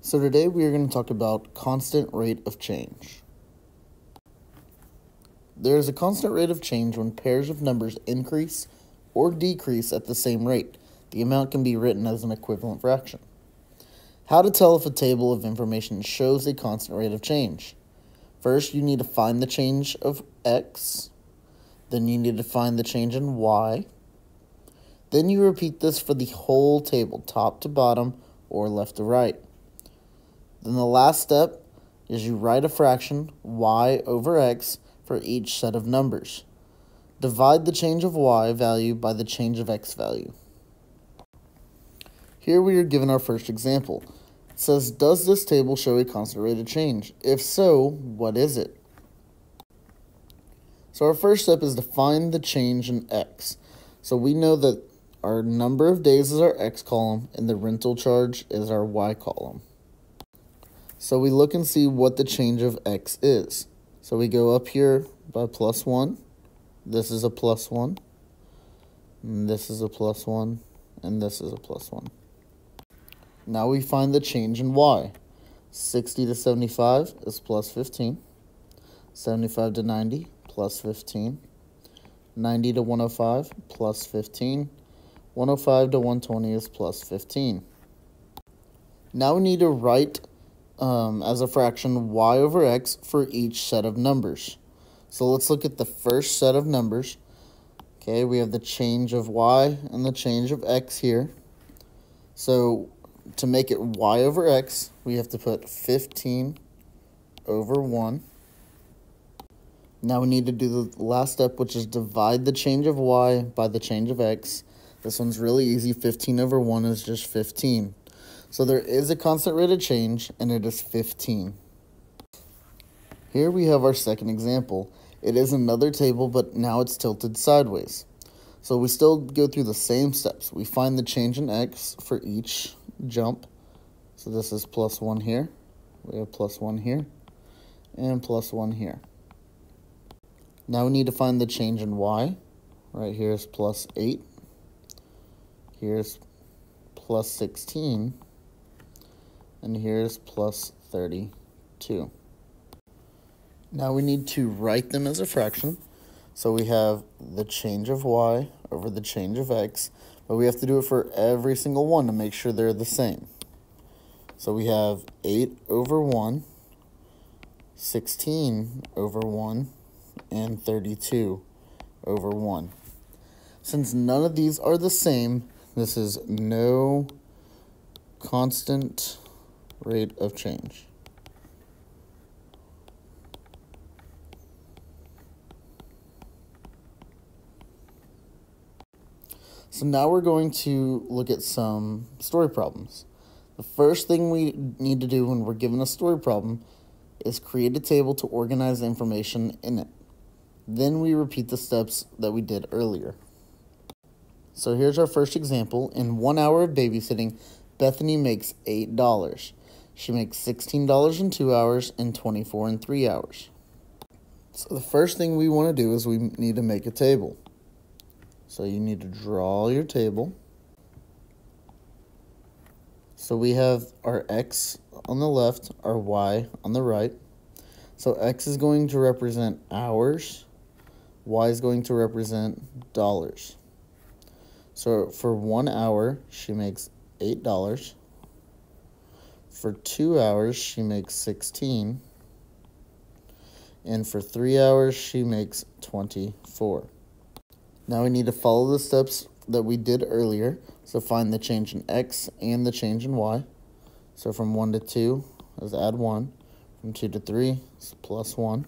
So today we are going to talk about constant rate of change. There is a constant rate of change when pairs of numbers increase or decrease at the same rate. The amount can be written as an equivalent fraction. How to tell if a table of information shows a constant rate of change? First, you need to find the change of x. Then you need to find the change in y. Then you repeat this for the whole table, top to bottom or left to right. Then the last step is you write a fraction, y over x, for each set of numbers. Divide the change of y value by the change of x value. Here we are given our first example. It says, does this table show a constant rate of change? If so, what is it? So our first step is to find the change in x. So we know that our number of days is our x column and the rental charge is our y column. So we look and see what the change of x is. So we go up here by +1. This is a +1. And this is a +1. And this is a +1. Now we find the change in y. 60 to 75 is +15. 75 to 90, +15. 90 to 105, +15. 105 to 120 is +15. Now we need to write as a fraction y over x for each set of numbers. So let's look at the first set of numbers. Okay, we have the change of y and the change of x here. So to make it y over x, we have to put 15 over 1. Now we need to do the last step, which is divide the change of y by the change of x. This one's really easy. 15 over 1 is just 15. So there is a constant rate of change, and it is 15. Here we have our second example. It is another table, but now it's tilted sideways. So we still go through the same steps. We find the change in x for each jump. So this is +1 here. We have +1 here, and +1 here. Now we need to find the change in y. Right here is +8. Here's +16. And here's +32. Now we need to write them as a fraction. So we have the change of y over the change of x, but we have to do it for every single one to make sure they're the same. So we have 8 over 1, 16 over 1, and 32 over 1. Since none of these are the same, this is no constant rate of change. So now we're going to look at some story problems. The first thing we need to do when we're given a story problem is create a table to organize the information in it. Then we repeat the steps that we did earlier. So here's our first example. In 1 hour of babysitting, Bethany makes $8. She makes $16 in 2 hours and $24 in 3 hours. So the first thing we want to do is we need to make a table. So you need to draw your table. So we have our x on the left, our y on the right. So x is going to represent hours, y is going to represent dollars. So for 1 hour, she makes $8. For 2 hours, she makes 16. And for 3 hours, she makes 24. Now we need to follow the steps that we did earlier. So find the change in x and the change in y. So from 1 to 2 is add 1. From 2 to 3 is +1.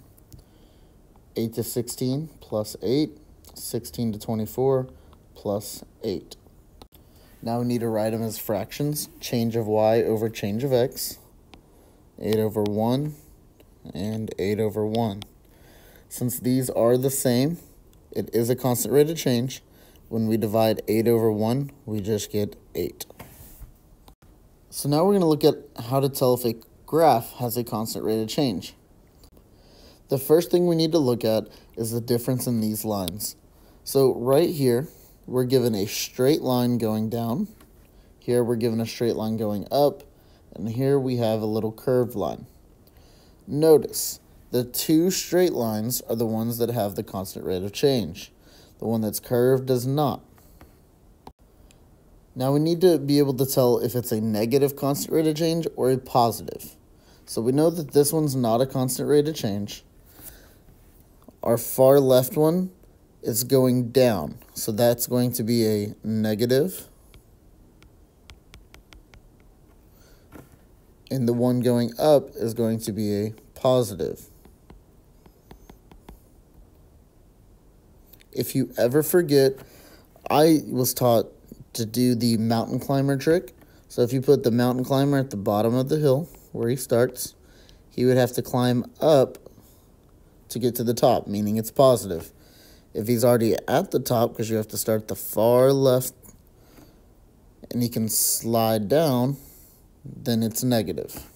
8 to 16 +8. 16 to 24 +8. Now we need to write them as fractions. Change of y over change of x. 8 over 1 and 8 over 1. Since these are the same, it is a constant rate of change. When we divide 8 over 1, we just get 8. So now we're going to look at how to tell if a graph has a constant rate of change. The first thing we need to look at is the difference in these lines. So right here, we're given a straight line going down. Here we're given a straight line going up. And here we have a little curved line. Notice, the two straight lines are the ones that have the constant rate of change. The one that's curved does not. Now we need to be able to tell if it's a negative constant rate of change or a positive. So we know that this one's not a constant rate of change. Our far left one is going down, so that's going to be a negative. And the one going up is going to be a positive. If you ever forget, I was taught to do the mountain climber trick. So if you put the mountain climber at the bottom of the hill where he starts, he would have to climb up to get to the top, meaning it's positive. If he's already at the top, because you have to start the far left and he can slide down, then it's negative.